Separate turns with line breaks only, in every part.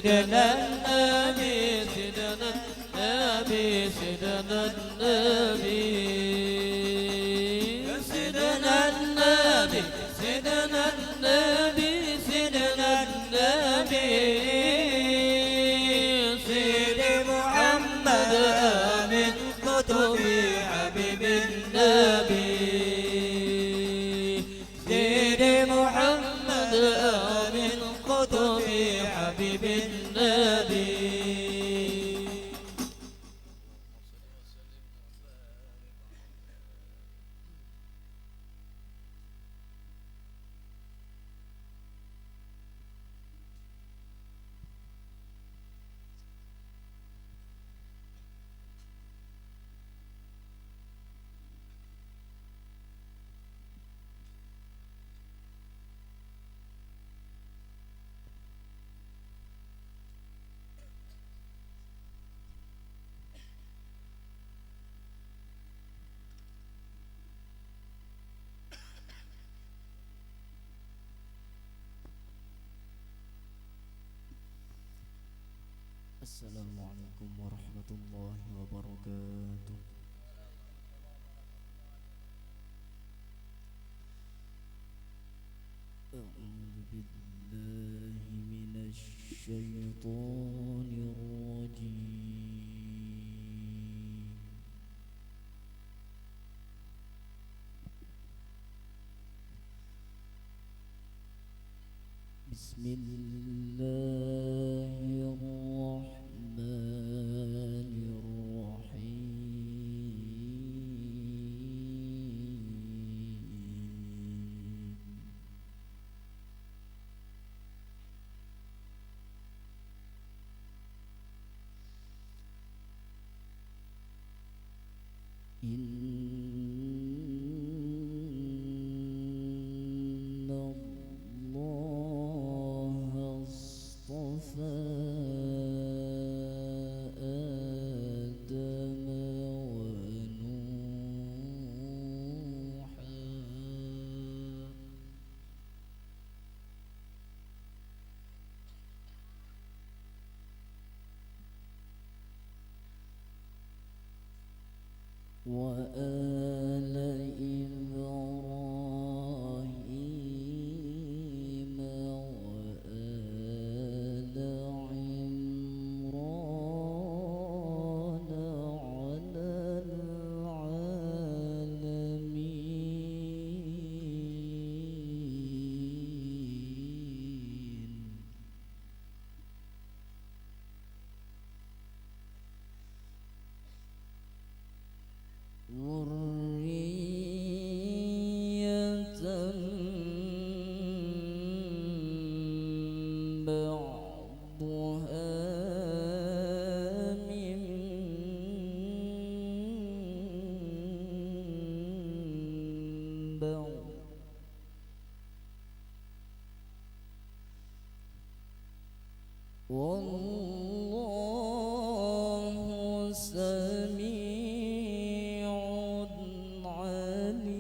سيدنا النبي سيدنا النبي سيدنا النبي سيدنا النبي سيدنا النبي سيدنا النبي سيدي محمد آمين كتبي حبيب النبي سيدي محمد آمين كتبي حبيب النبي
Assalamualaikum warahmatullahi wabarakatuh. A'udzu billahi minasy syaithanir rajim. Inna Allah astafa Adam wa Nuha wa ala Ibrahim wa ala Imran ala alamin. Dzurriyyatan ba'duha min ba'd wallahu sami'un alim.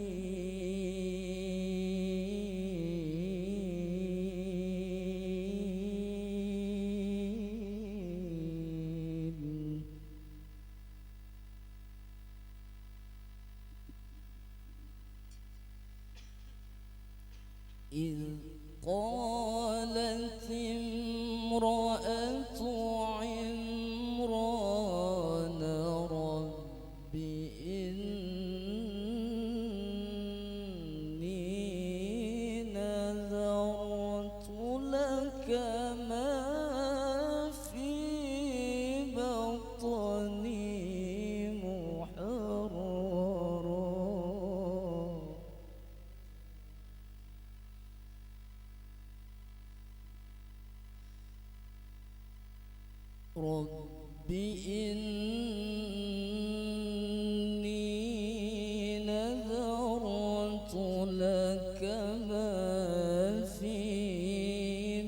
إذ قالت امرأة عمران رب إني نذرت لك ما في بطني محررا رب إني نذرت لك ما في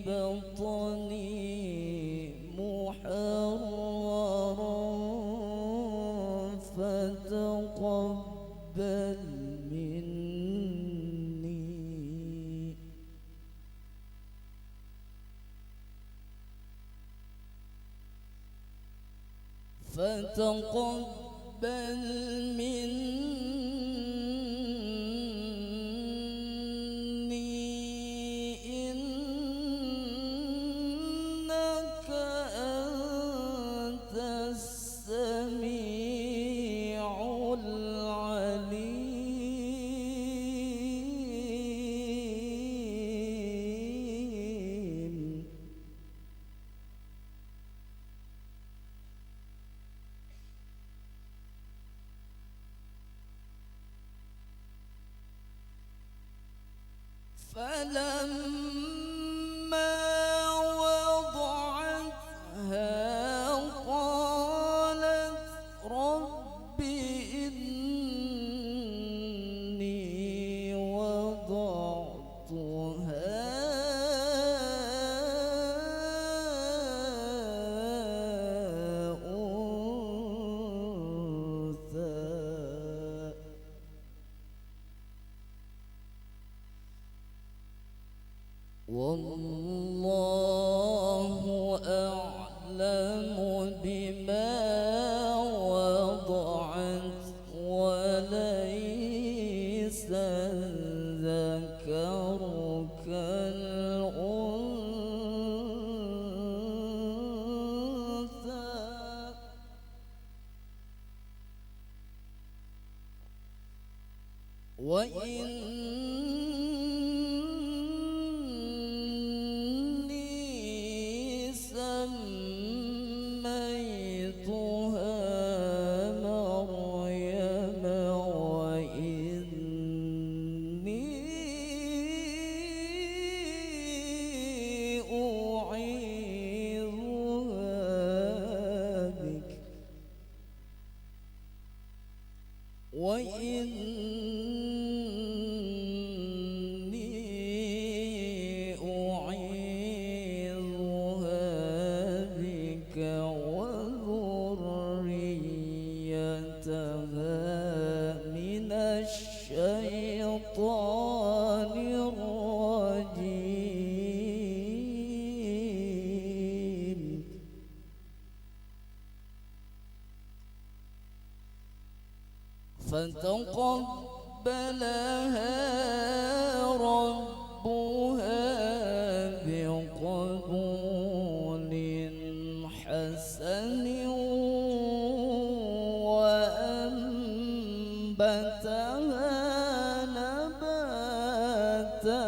بطني محررا فتقبل مني فتقبل مني إنك أنت السميع العليم. فلما وضعتها قالت رب إني وضعتها أنثى والله أعلم بما وضعت وليس الذكر كالأنثى وإني سميتها مريم وإني أعيذها بك وذريتها من الشيطان الرجيم. فتقبلها ربها بقبول حسن وأنبتها نباتا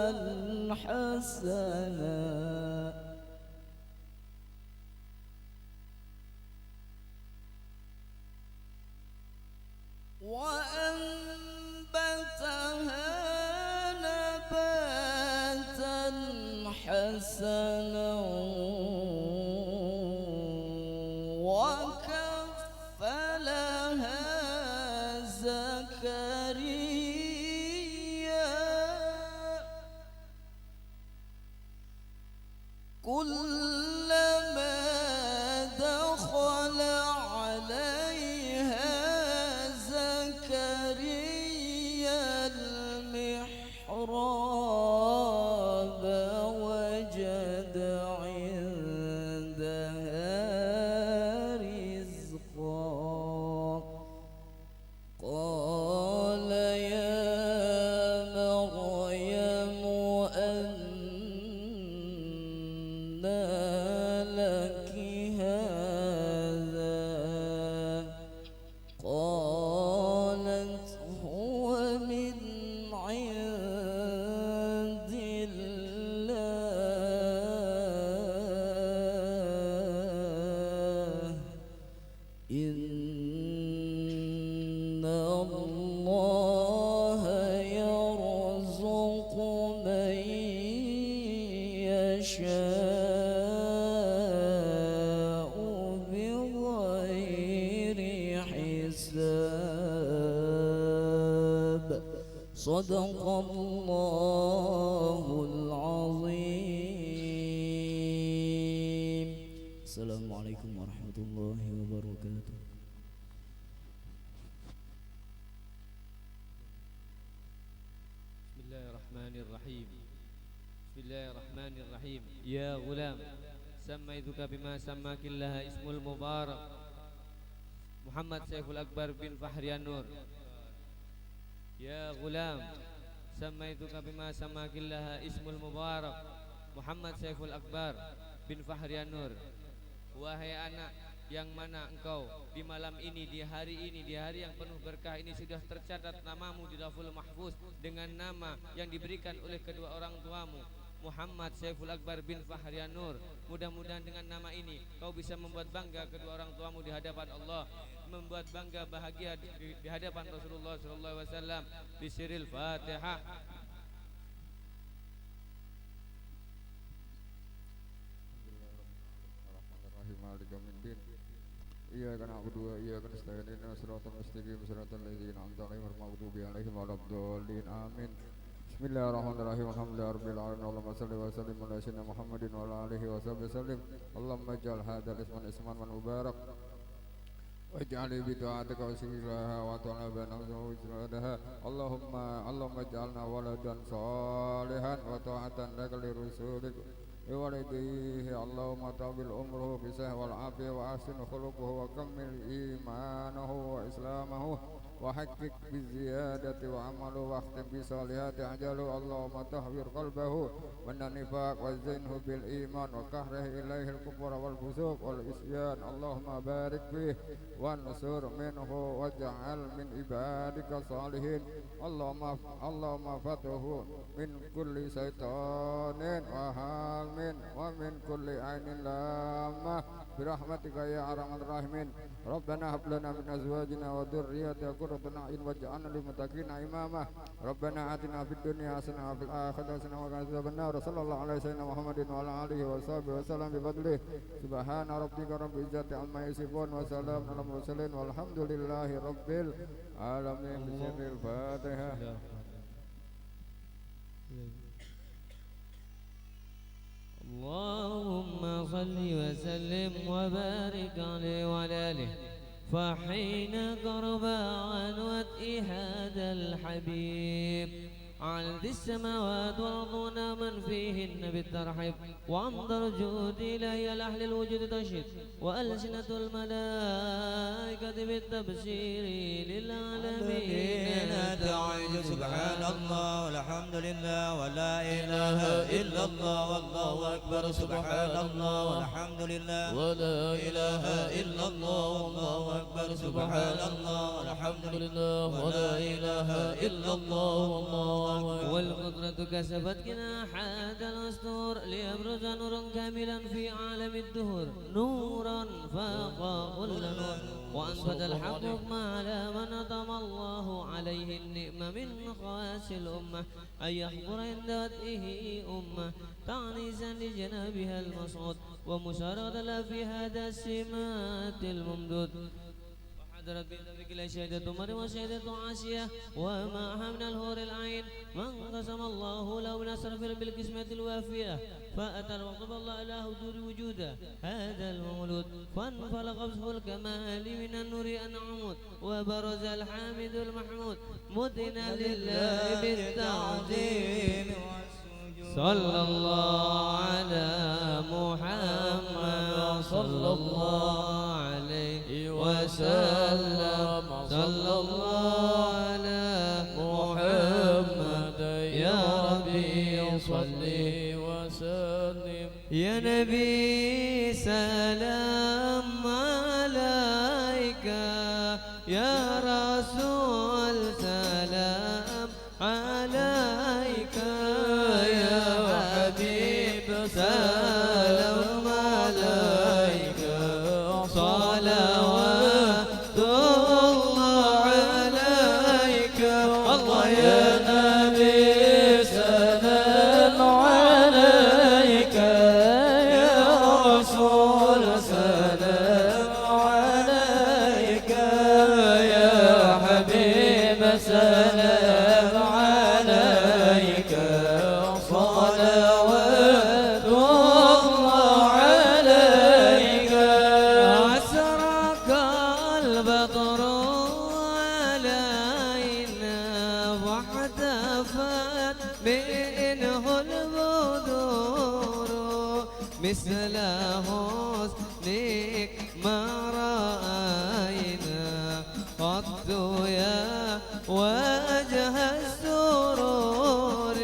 حسنا وكفلها زكريا كلما دخل عليها زكريا المحراب وجد عندها رزقا قال يا مريم أنى لك هذا قالت هو من عند الله إن الله يرزق من يشاء بغير حساب. صدق الله العظيم. السلام عليكم ورحمة الله وبركاته.
بسم الله الرحمن الرحيم. بسم الله الرحمن الرحيم. يا غلام سميتك بما سماك الله اسم المبارك Muhammad Saiful Akbar bin Fahrian Nur. Ya gulam, samaituka bima samakillaha ismul mubarak Muhammad Saiful Akbar bin Fahrian Nur. Wahai anak, yang mana engkau di malam ini, di hari yang penuh berkah ini sudah tercatat namamu di Lauhul Mahfuz dengan nama yang diberikan oleh kedua orang tuamu, Muhammad Saiful Akbar bin Fahrian Nur. Mudah-mudahan dengan nama ini kau bisa membuat bangga kedua orang tuamu di hadapan Allah, membuat bangga bahagia di hadapan Rasulullah sallallahu alaihi wasallam. Bisiril Fatihah.
Bismillahirrahmanirrahim. Maliki yaumiddin. Iyyaka na'budu wa iyyaka nasta'in. Ihdinas siratal mustaqim. Siratal ladzina an'amta 'alaihim ghairil maghdubi 'alaihim waladdallin. Amin. Bismillahirrahmanirrahim. Alhamdulillahirabbil alamin. Allahumma shalli wa sallim ala sayyidina Muhammadin wa ala alihi wa sahbihi wasallim. Allahumma ij'al hadzal isman mubarak. واجعل بدعاتك وسيلها وطلع بينهم وجرادها. اللهم اجعلنا ولدا صالحا وطاعة لك لرسولك بوالديه. اللهم طول عمره بصحة والعافية وأحسن خلقه وكمل إيمانه وإسلامه وحقق بالزيادة وعمله واختم بصالحات أجله. اللهم طهر قلبه من النفاق وزينه بالإيمان وكره إليه الكفر والفسوق والعصيان. اللهم بارك فيه وانصر منه واجعل من عبادك الصالحين. اللهم فتحه من كل شيطان وهام ومن كل عين لامة برحمتك يا أرحم الراحمين. ربنا هب لنا من أزواجنا وذرياتنا قرة أعين واجعلنا للمتقين إماما. ربنا آتنا في الدنيا حسنة وفي الآخرة حسنة وقنا عذاب النار. صلى الله على سيدنا محمد وعلى آله وصحبه وسلم بفضله. سبحان ربك رب العزة عما يصفون وسلام على المرسلين والحمد لله رب العالمين. بسر الفاتحة.
اللهم صل وسلم وبارك عليه وعلى آله. فحين قرب عنوة هذا الحبيب عن ذي السماوات والأرض من فيهن بالترحيب وأمضر الجود إلي لأهل الوجود تشهد وألسنة الملائكة بالتبشير للعالمين
تعيد. سبحان الله والحمد لله ولا إله إلا الله والله أكبر. سبحان الله والحمد لله ولا إله إلا الله والله أكبر. سبحان الله والحمد لله ولا إله إلا الله والله.
والقدرة كسبت جناحات الأسطور ليبرز نورا كاملا في عالم الدهور، نورا فاق كل نور وأنفذ الحق ما على من أطم الله عليه النعمة من خواص الأمة أن يحضر عند وجهه أمة تعنيسا لجنابها المصعود ومشاركة في هذا السمات الممدود. حضرت بذلك شهادة مريم وشهادة عاشية ومعها من الهور العين من قسم الله له نصر بالقسمة الوافية فأتى الوقت الله إلى حضور وجوده هذا المولود فانفلق بسه الكمال من النور أنعمود وبرز الحامد المحمود مدنا لله بالتعظيم. صلى الله على محمد صلى الله عليه وسلم. صلى الله على محمد يا ربي صل وسلم. يا نبي سلام عليك يا رسول سلام عليك يا حبيب سلام عليك صلوات الله عليك. الله يا نبي سلام عليك يا رسول سلام عليك يا حبيب سلام عليك صلوات الله عليك. أسرق البطر علينا واحتفت منه البدور مثل حسنك ما رأينا وجه السرور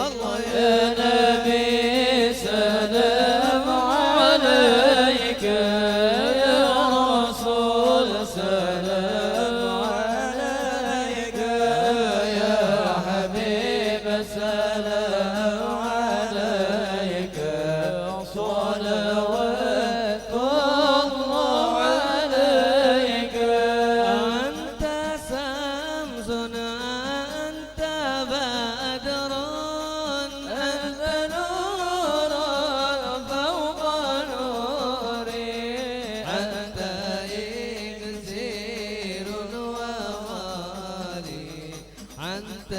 الله
يا نبي سلام عليك يا رسول سلام عليك يا حبيب سلام عليك صلوات الله عليك
أنت شمس أنت بدر أنت نور فوق نوري أنت إكسير وغالي أنت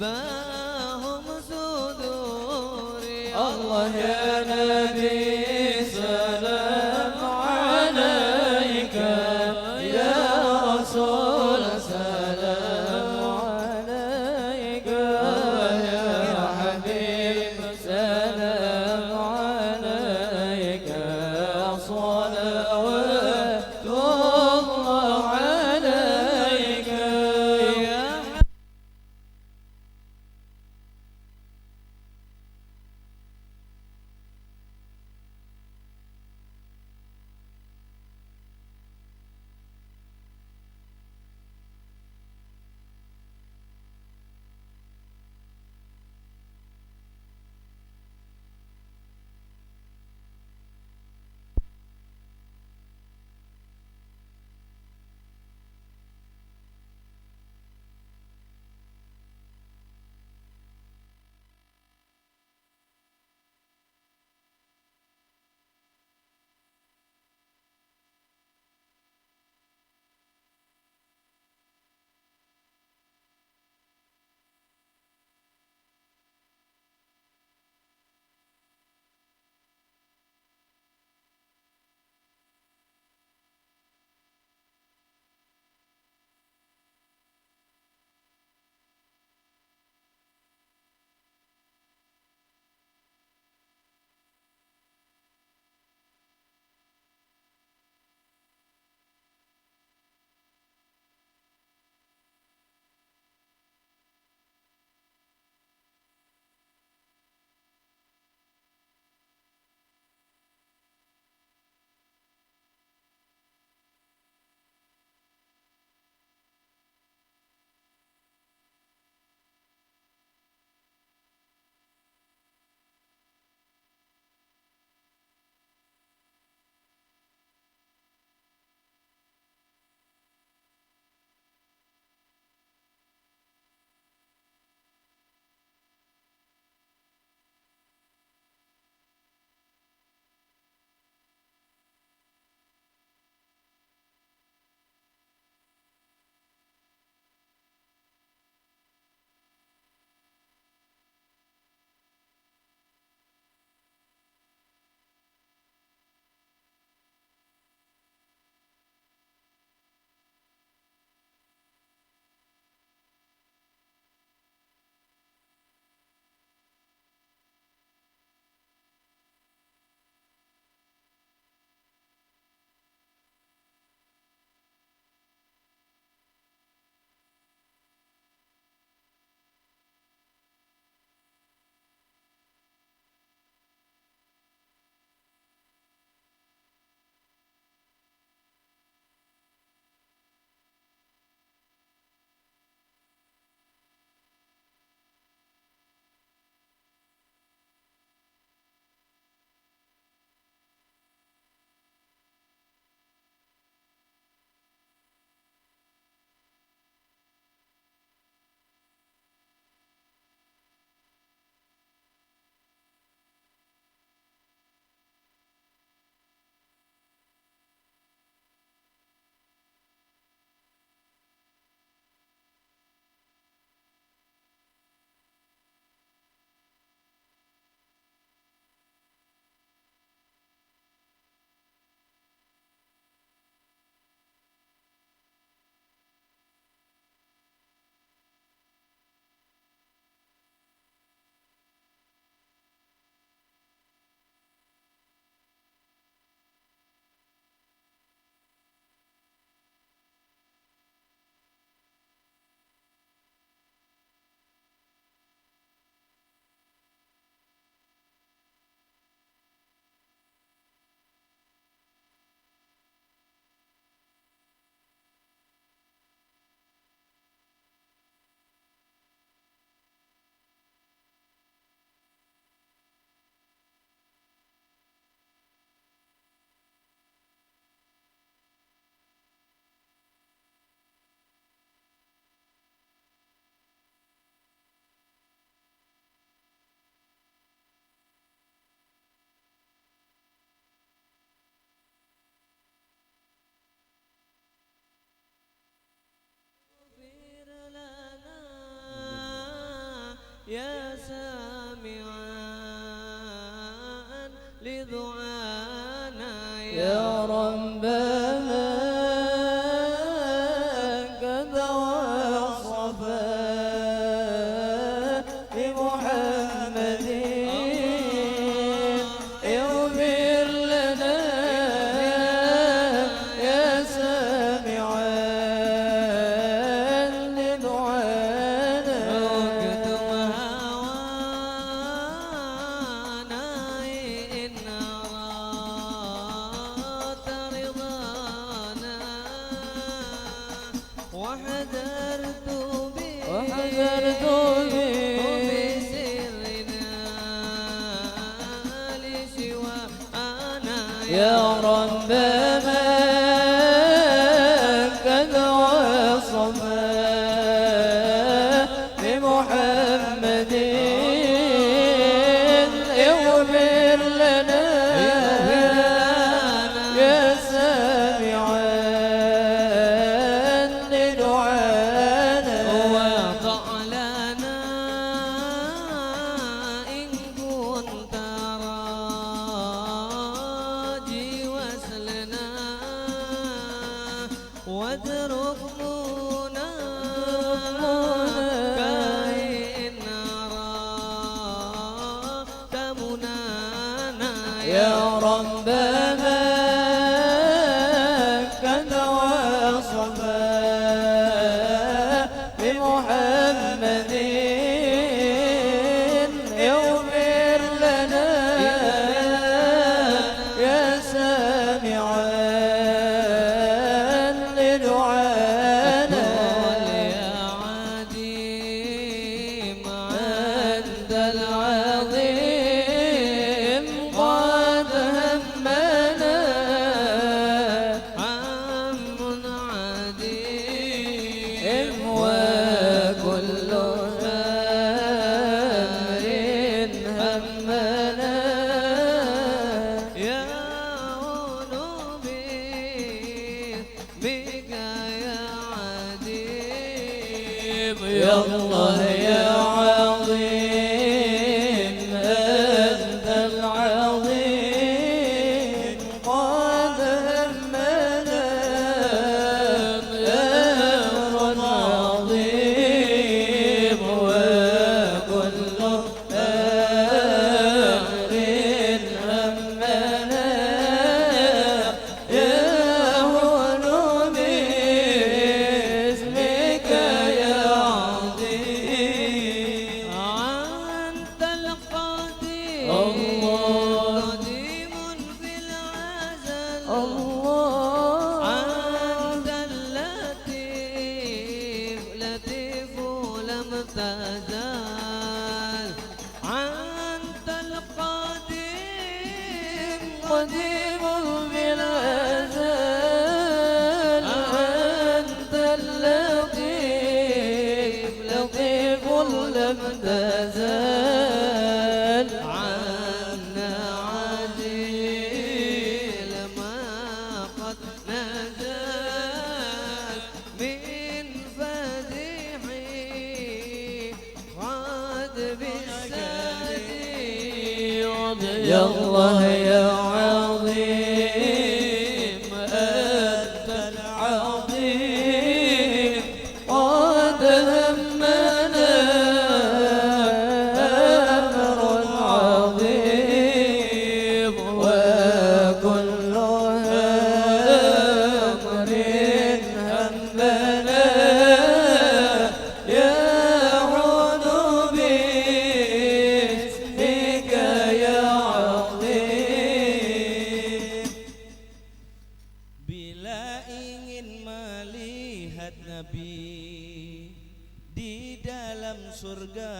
مصباح صدوري
الله يا نبي سلام عليك يا رسول سلام عليك يا حبيب سلام عليك صلوات الله عليك
يا يا سامعا لدعانا
يا ربنا قد وصفا بمحمد اغفر لنا يا سامعا لدعانا
واكتم هوانا إن أردت رضانا وحذرت به بسرنا لسوانا
يا رب من قد وصفا بمحمد اغفر لنا يا سامعا لدعانا
وضع لنا إن كنت راجي وصلنا واترك كإن أردت منانا
يا رب من قد وصفا بمحمد اغفر لنا يا سامعا لدعانا
يا عديم
أنت العظيم قد همنا
عم عديم
وكل أمر همنا
يا قلوبي بك يا عديم
يا الله يا عظيم أنت العظيم قد همنا أمر عظيم وكل أمر همنا يا هون باسمك يا عظيم
أنت القدير
الله.
قديم في الأزل
الله
أنت اللطيف لطيف لم تزال أنت القديم
قديم بالأزل أنت اللطيف لطيف لم تزال
عنا عجيل ما قد نزل من فديحي قد بالسدي
يا الله يا عظيم أنت العظيم قد همنا أمر عظيم وكل أمر همنا يا عذب باسمك يا عظيم
Bila ingin melihat Nabi di dalam surga,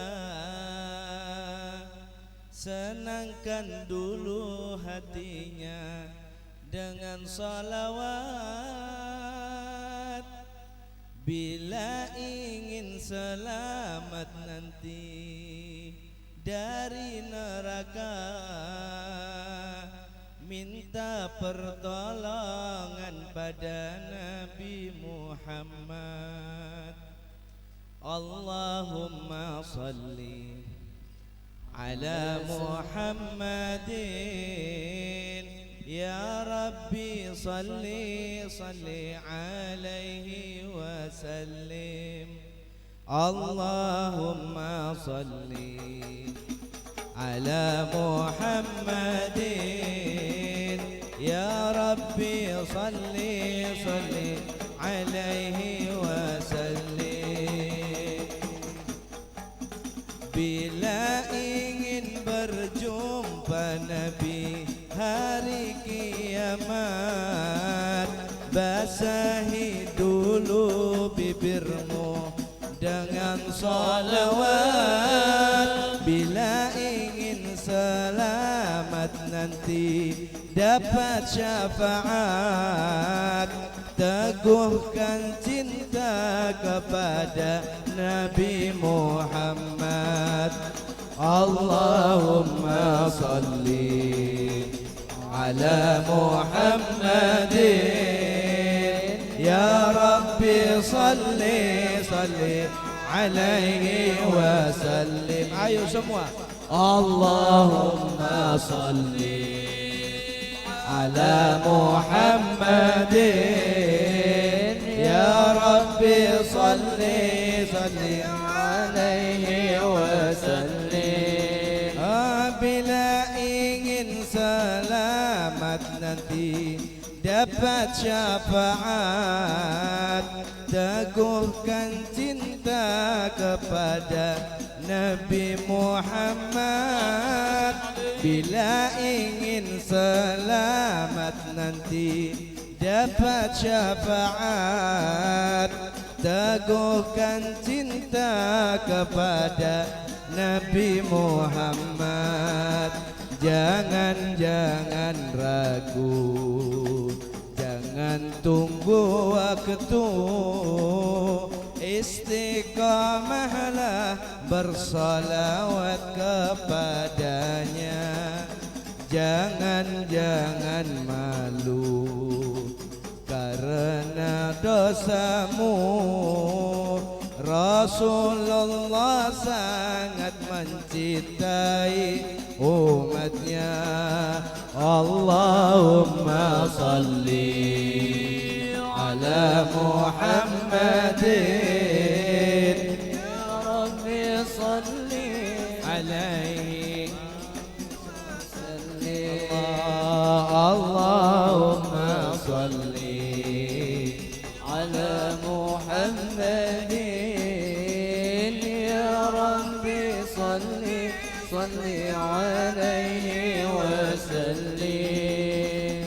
senangkan dulu hatinya dengan salawat. Bila ingin selamat nanti dari neraka, minta pertolongan pada Nabi Muhammad. اللهم صل على محمد يا ربي صل عليه وسلم اللهم صل على محمد يا ربي صل عليه وسلم bila ingin berjumpa Nabi hari kiamat basahi dulu bibirmu dengan salawat bila ingin selamat nanti dapat syafaat teguhkan cinta kepada Nabi Muhammad Allahumma salli ala Muhammadin ya Rabbi salli alaihi wasallim ayo semua Allahumma salli ala Muhammadin ya Rabbi salli alaihi wasallim bila ingin selamat nanti dapat syafaat teguhkan cinta kepada Nabi Muhammad bila ingin selamat nanti dapat syafaat teguhkan cinta kepada Nabi Muhammad jangan ragu jangan tunggu waktu istiqamahlah bersalawat kepadanya jangan malu karena dosamu Rasulullah sangat mencintai umatnya Allahumma salli ala Muhammadin ya Rabbi salli alaihi Allahumma salli ala Muhammadin ya Rabbi salli alaihi wasallim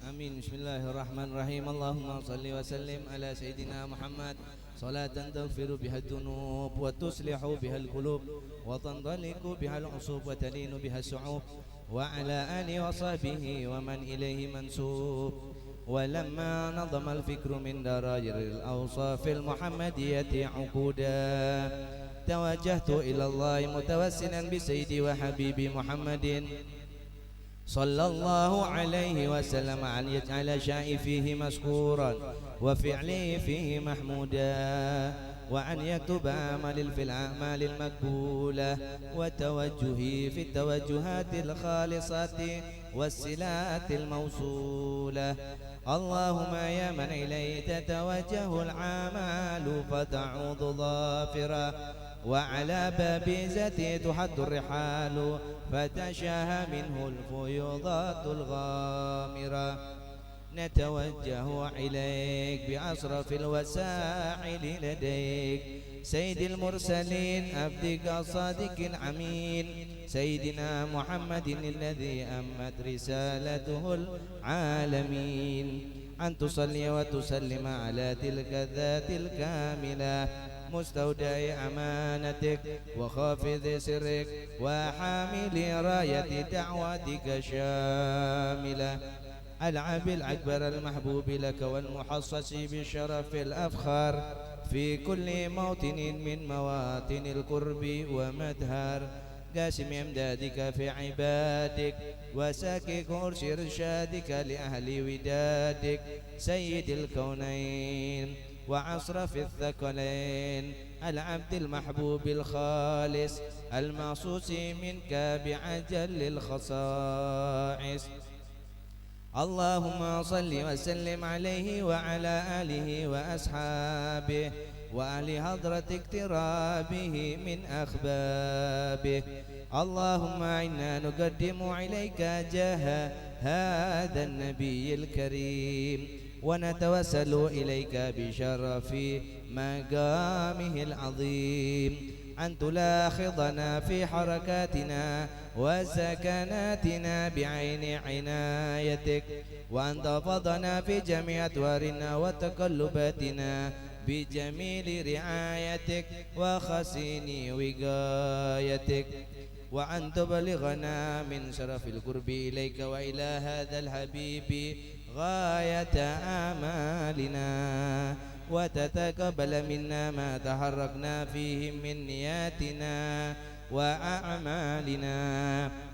Amin Bismillahirrahmanirrahim Allahumma salli wa sallim ala Sayyidina Muhammad salatan taghfiru biha ad-dunub wa tuslihu biha al-qulub wa tandaliku biha al-usub wa talinu biha as-su'ub wa ala alihi wa sahbihi wa man ilayhi mansub ولما نظم الفكر من دراجر الأوصاف المحمدية عقودا توجهت إلى الله متوسلا بسيدي وحبيبي محمد صلى الله عليه وسلم أن يجعل شأني فيه مذكورا وفعلي فيه محمودا وأن يكتب عملي في الأعمال المقبولة وتوجهي في التوجهات الخالصة والصلات الموصولة اللهم يا من إليه تتوجه الأعمال فتعود ظافرة وعلى باب ذاته تحد الرحال فتشاه منه الفيوضات الغامرة نتوجه إليك بأشرف الوسائل لديك سيد المرسلين عبدك الصادق الأمين سيدنا محمد الذي أمت رسالته العالمين أن تصلي وتسلم على تلك الذات الكاملة مستودع أمانتك وخافض سرك وحامل راية دعوتك شاملة العب الأكبر المحبوب لك والمحصص بالشرف الأفخار في كل موطن من مواطن القرب ومدهر قاسم امدادك في عبادك وساكك عرش رشادك لأهل ودادك سيد الكونين وأشرف الثقلين العبد المحبوب الخالص المخصوص منك بعجل الخصائص. اللهم صل وسلم عليه وعلى آله وأصحابه وأهل حضرة اقترابه من أخبابه. اللهم إنا نقدم إليك جاه هذا النبي الكريم ونتوسل إليك بشرف مقامه العظيم أن تلاحظنا في حركاتنا وسكناتنا بعين عنايتك، وأن تحفظنا في جميع أدوارنا وتقلباتنا بجميل رعايتك وحسن وقايتك، وأن تبلغنا من شرف القرب إليك وإلى هذا الحبيب غاية آمالنا، وتتقبل منا ما تحركنا فيه من نياتنا وأعمالنا،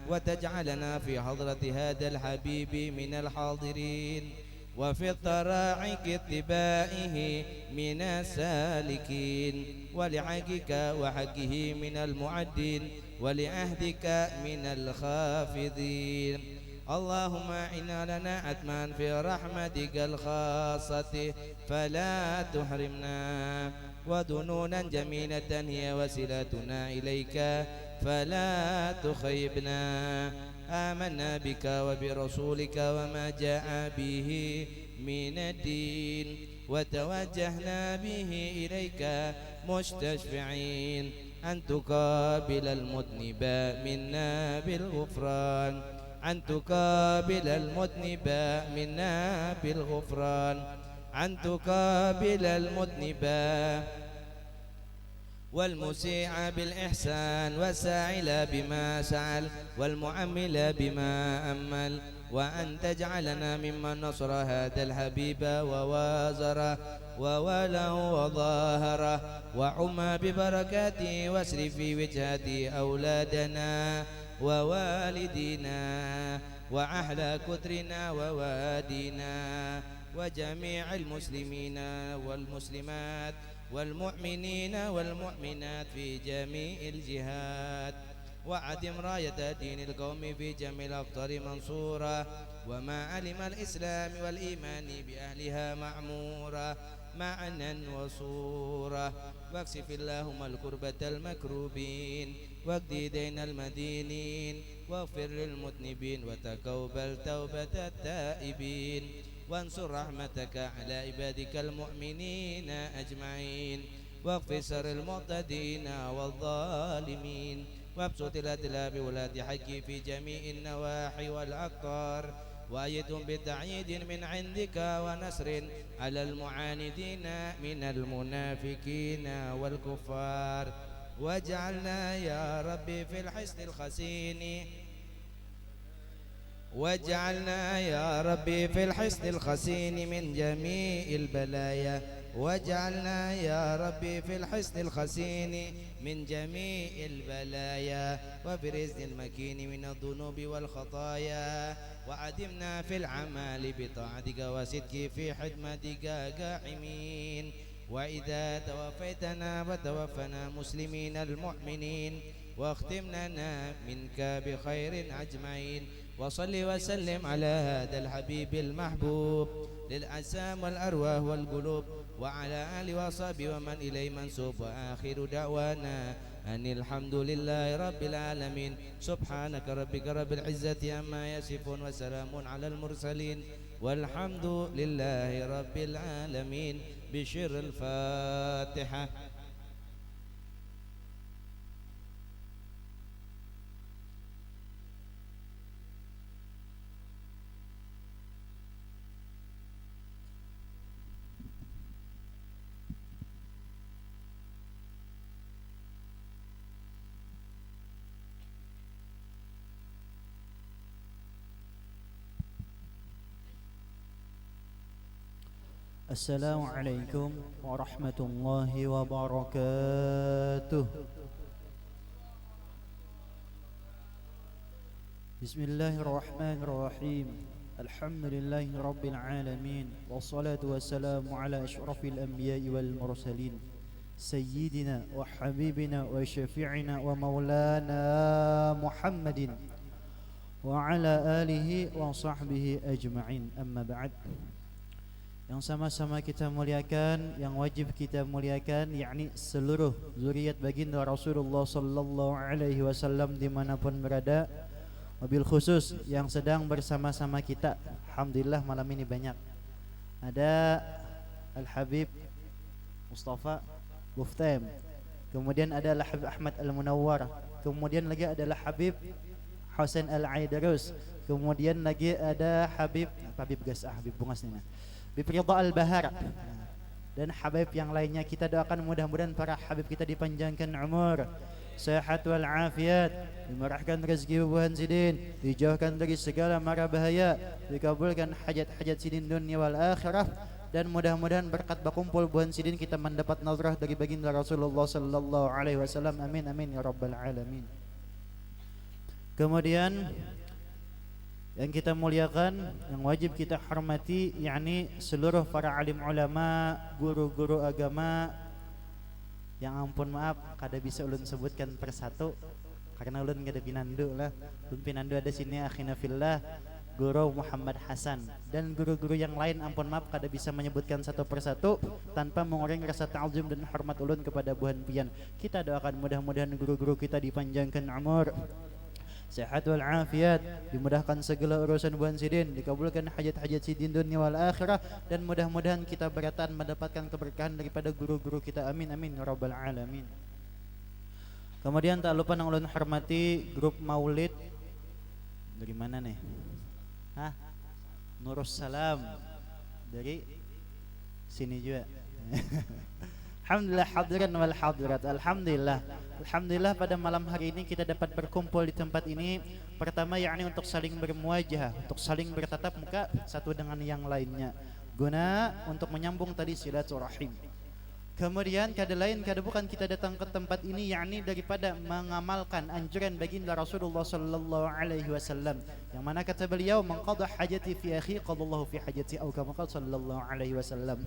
وتجعلنا في حضرة هذا الحبيب من الحاضرين، وفي الطرائق اتباعه من السالكين، ولحقك وحقه من المعدين، ولعهدك من الخافضين. اللهم إنا لنا أتمان في رحمتك الخاصة فلا تحرمنا، وذنونا جميلة هي وسيلتنا إليك فلا تخيبنا. آمنا بك وبرسولك وما جاء به من الدين، وتوجهنا به إليك مستشفعين أن تقابل المذنب منا بالغفران، أن تقابل المذنب منا بالغفران، أن تقابل المذنب والمسيء بالإحسان، والسائل بما سأل، والمعمل بما أمل، وأن تجعلنا ممن نصر هذا الحبيب ووازره ووله وظاهره، وعم ببركاته واسر في وجهة أولادنا ووالدينا وأهل كثرنا ووادينا وجميع المسلمين والمسلمات والمؤمنين والمؤمنات في جميع الجهات، وعدم راية دين القوم في جميع الأقطار منصورة، وما علم الإسلام والإيمان بأهلها معمورة معنا وصورة، واكشف اللهم الكربة المكروبين، واقض دين المدينين، واغفر للمذنبين، وتقبل توبة التائبين، وانصر رحمتك على عبادك المؤمنين أجمعين، واغفر شر المعتدين والظالمين، وابسط الأدلاب بولاد حق في جميع النواحي والأقطار، وأيدهم بتعييد من عندك ونصر على المعاندين من المنافقين والكفار، واجعلنا يا ربي في الحصن الخسين، واجعلنا يا ربي في الحصن الخسين من جميع البلايا، واجعلنا يا ربي في الحصن الخسين من جميع البلايا، وفي الرزق المكين من الذنوب والخطايا، وأدمنا في العمال بطاعتك وصدق في خدمتك قائمين، وإذا توفيتنا فتوفنا مسلمين المؤمنين، واختم لنا منك بخير أجمعين. وصل وسلم على هذا الحبيب المحبوب للأجسام والأرواح والقلوب، وعلى آله وصحبه ومن إليه منسوب، وآخر دعوانا أن الحمد لله رب العالمين. سبحانك ربك رب العزة عما يصفون، وسلام على المرسلين، والحمد لله رب العالمين. بشر الفاتحة.
السلام عليكم ورحمة الله وبركاته. بسم الله الرحمن الرحيم. الحمد لله رب العالمين والصلاة والسلام على أشرف الأنبياء والمرسلين سيدنا وحبيبنا وشفيعنا ومولانا محمد وعلى آله وصحبه أجمعين. أما بعد, yang sama-sama kita muliakan, yang wajib kita muliakan, yakni seluruh zuriat baginda Rasulullah sallallahu alaihi wasallam dimanapun berada. Wabil khusus yang sedang bersama-sama kita, alhamdulillah malam ini banyak. Ada Al-Habib Mustafa Buftem, kemudian ada Al-Habib Ahmad Al-Munawwar, kemudian lagi adalah Habib Husain Al-Aidarus, kemudian lagi ada Habib Habib Bungas nih, Habib Ridha Al-Bahar, dan Habib yang lainnya. Kita doakan mudah-mudahan para Habib kita dipanjangkan umur, sehat wal afiat, dimurahkan rezeki bubuhan sidin, dijauhkan dari segala mara bahaya, dikabulkan hajat-hajat sidin dunia wal akhirah, dan mudah-mudahan berkat bakumpul buhan sidin kita mendapat nazrah dari baginda Rasulullah sallallahu alaihi wasallam. Amin amin ya rabbal alamin. Kemudian yang kita muliakan, yang wajib kita hormati, yakni seluruh para alim ulama, guru-guru agama, yang ampun maaf kada bisa ulun sebutkan persatu karena ulun gak ada pinandu lah. Ulun pinandu ada sini akhina fillah Guru Muhammad Hasan, dan guru-guru yang lain ampun maaf kada bisa menyebutkan satu persatu tanpa mengurangi rasa ta'zim dan hormat ulun kepada buhan pian. Kita doakan mudah-mudahan guru-guru kita dipanjangkan umur, sehat wal afiat, dimudahkan segala urusan buhan sidin, dikabulkan hajat-hajat sidin dunia wal akhirah, dan mudah-mudahan kita beratan mendapatkan keberkahan daripada guru-guru kita. Amin amin ya rabbal alamin. Kemudian tak lupa yang ulun hormati grup maulid dari mana nih? Nurus Salam dari sini juga. Alhamdulillah hadirin wal hadirat. Alhamdulillah pada malam hari ini kita dapat berkumpul di tempat ini. Pertama yakni untuk saling bermuajah, untuk saling bertatap muka satu dengan yang lainnya, guna untuk menyambung tadi silaturahim. Kemudian kada lain kada bukan kita datang ke tempat ini yakni daripada mengamalkan anjuran baginda Rasulullah sallallahu alaihi wasallam, yang mana kata beliau, man qada hajati fi akhi qadallahu fi hajati, atau kama qala sallallahu alaihi wasallam.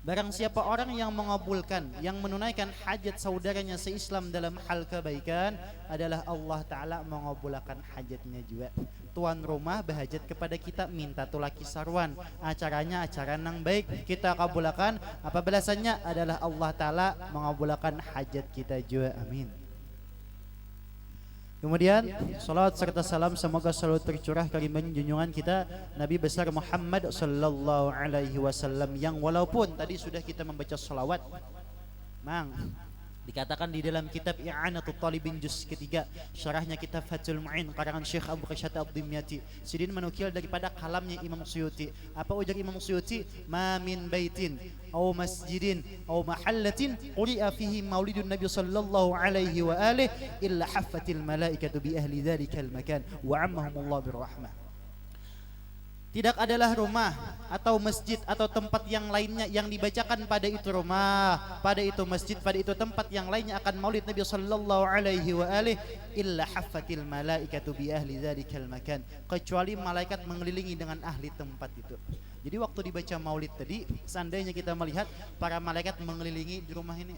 Barang siapa orang yang mengabulkan, yang menunaikan hajat saudaranya se-Islam dalam hal kebaikan, adalah Allah Ta'ala mengabulkan hajatnya juga. Tuan rumah berhajat kepada kita, minta tulaki sarwan, acaranya acara yang baik, kita kabulkan, apa balasannya adalah Allah Ta'ala mengabulkan hajat kita juga. Amin. Kemudian salawat serta salam semoga selalu tercurah kalimat junjungan kita Nabi besar Muhammad sallallahu alaihi wasallam, yang walaupun tadi sudah kita membaca salawat, dikatakan di dalam kitab I'anatul Talibin juz ketiga, syarahnya kitab Fathul Mu'in karangan Syekh Abu Qasyat Ad-Dimyati, sidin menukil daripada kalamnya Imam Suyuti. Apa ujar Imam Suyuti? Ma min baitin aw masjidin aw mahallatin quri'a fihi maulidun Nabi sallallahu alaihi wa alihi illa haffatil malaikatu bi ahli dzalikal makan wa ammahumullah birrahmah. Tidak adalah rumah atau masjid atau tempat yang lainnya yang dibacakan pada itu rumah, pada itu masjid, pada itu tempat yang lainnya akan maulid Nabi sallallahu alaihi wa alihi illa haffatil malaikatu bi ahli dzalikal makan, kecuali malaikat mengelilingi dengan ahli tempat itu. Jadi waktu dibaca maulid tadi, seandainya kita melihat para malaikat mengelilingi di rumah ini,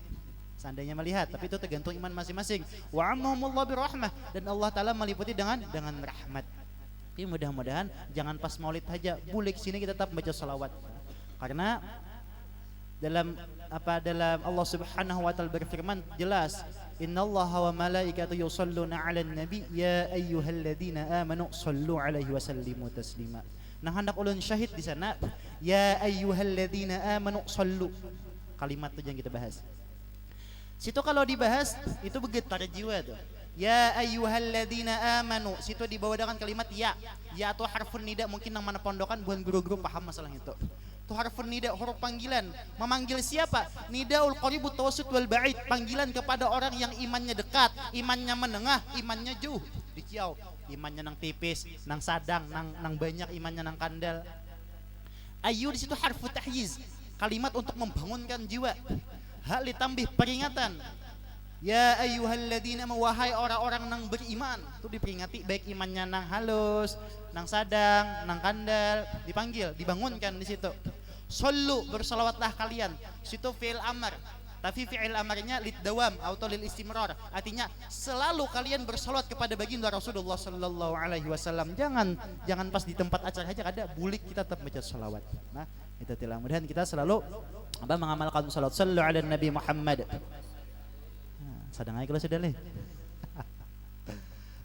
seandainya melihat, tapi itu tergantung iman masing-masing. Wa ammahumullah birrahmah, dan Allah Ta'ala meliputi dengan rahmat. Tapi mudah-mudahan jangan pas maulid saja, boleh sini kita tetap baca salawat. Karena dalam Allah Subhanahu wa taala berfirman jelas, innallaha wa malaikatahu yusholluna 'alan nabi ya ayyuhalladzina amanu shallu 'alaihi wa sallimu taslima. Nah, hendak ulun syahid di sana, ya ayyuhalladzina amanu shallu. Kalimat itu yang kita bahas. Situ kalau dibahas itu bergetar jiwa tuh. Ya ayyuhalladzina amanu, situ dibawa dengan kalimat ya atau harfun nida, mungkin yang mana pondokan bukan guru-guru paham masalah itu. Itu harfun nida, huruf panggilan, memanggil siapa? Nidaul qaribut tawassut wal ba'id, panggilan kepada orang yang imannya dekat, imannya menengah, imannya jauh, diciau, imannya nang tipis, nang sadang, nang banyak, imannya nang kandal. Ayu di situ harfu tahyiz, kalimat untuk membangunkan jiwa. Hal ditambah peringatan. Ya ayyuhalladzina wahai orang-orang nang beriman. Itu diperingati baik imannya nang halus, nang sadang, nang kandal, dipanggil, dibangunkan di situ. Sallu bersalawatlah kalian. Situ fi'il amr. Tapi fi'il amarnya lid dawam atau lil istimrar. Artinya selalu kalian bersalawat kepada baginda Rasulullah sallallahu alaihi wasallam. Jangan pas di tempat acara aja ada bulik kita tetap baca salawat. Nah, itu tilang. Mudah-mudahan kita selalu mengamalkan salawat. Sallu ala Nabi Muhammad. Sadang aja kalau sudah leh.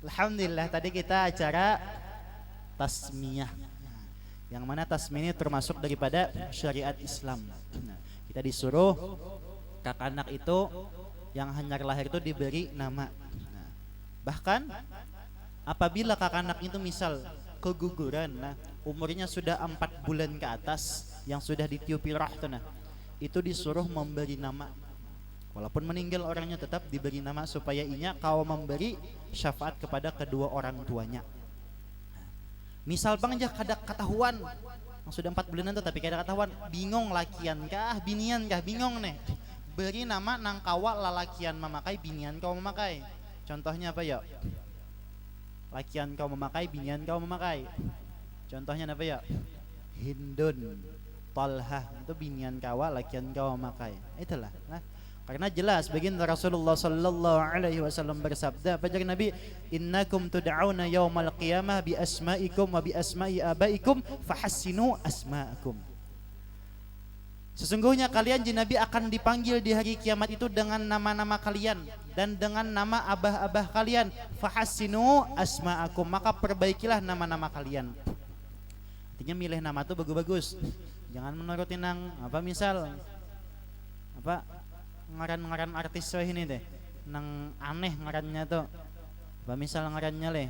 Alhamdulillah tadi kita acara tasmiyah. Yang mana tasmiyah ini termasuk daripada syariat Islam. Nah, kita disuruh kakak anak itu yang hanya lahir itu diberi nama. Nah, bahkan apabila kakak anak itu misal keguguran, nah umurnya sudah 4 bulan ke atas yang sudah ditiupi roh tuh, nah itu disuruh memberi nama. Walaupun meninggal orangnya tetap diberi nama supaya inya kau memberi syafaat kepada kedua orang tuanya. Misal bang aja kada ketahuan yang sudah 4 bulan itu tapi kada ketahuan, bingung lakian kah binian kah bingung nih. Beri nama nang kawa lalakian memakai binian kau memakai. Contohnya apa ya? Lakian kau memakai binian kau memakai. Contohnya apa ya? Hindun, Talhah itu binian kawa lakian kau memakai. Itulah. Nah, karena jelas baginda Rasulullah sallallahu alaihi wasallam bersabda pada Nabi, innakum tud'auna yaumal qiyamah bi asma'ikum wa bi asma'i abaikum fahassinu asma'akum. Sesungguhnya kalian Nabi akan dipanggil di hari kiamat itu dengan nama-nama kalian dan dengan nama abah-abah kalian. Fahassinu asma'akum, maka perbaikilah nama-nama kalian. Artinya milih nama itu bagus-bagus. Jangan menurutin nang apa misal apa ngaran-ngaran artis so ini deh, nang aneh ngarannya tuh. Apa misal ngarannya leh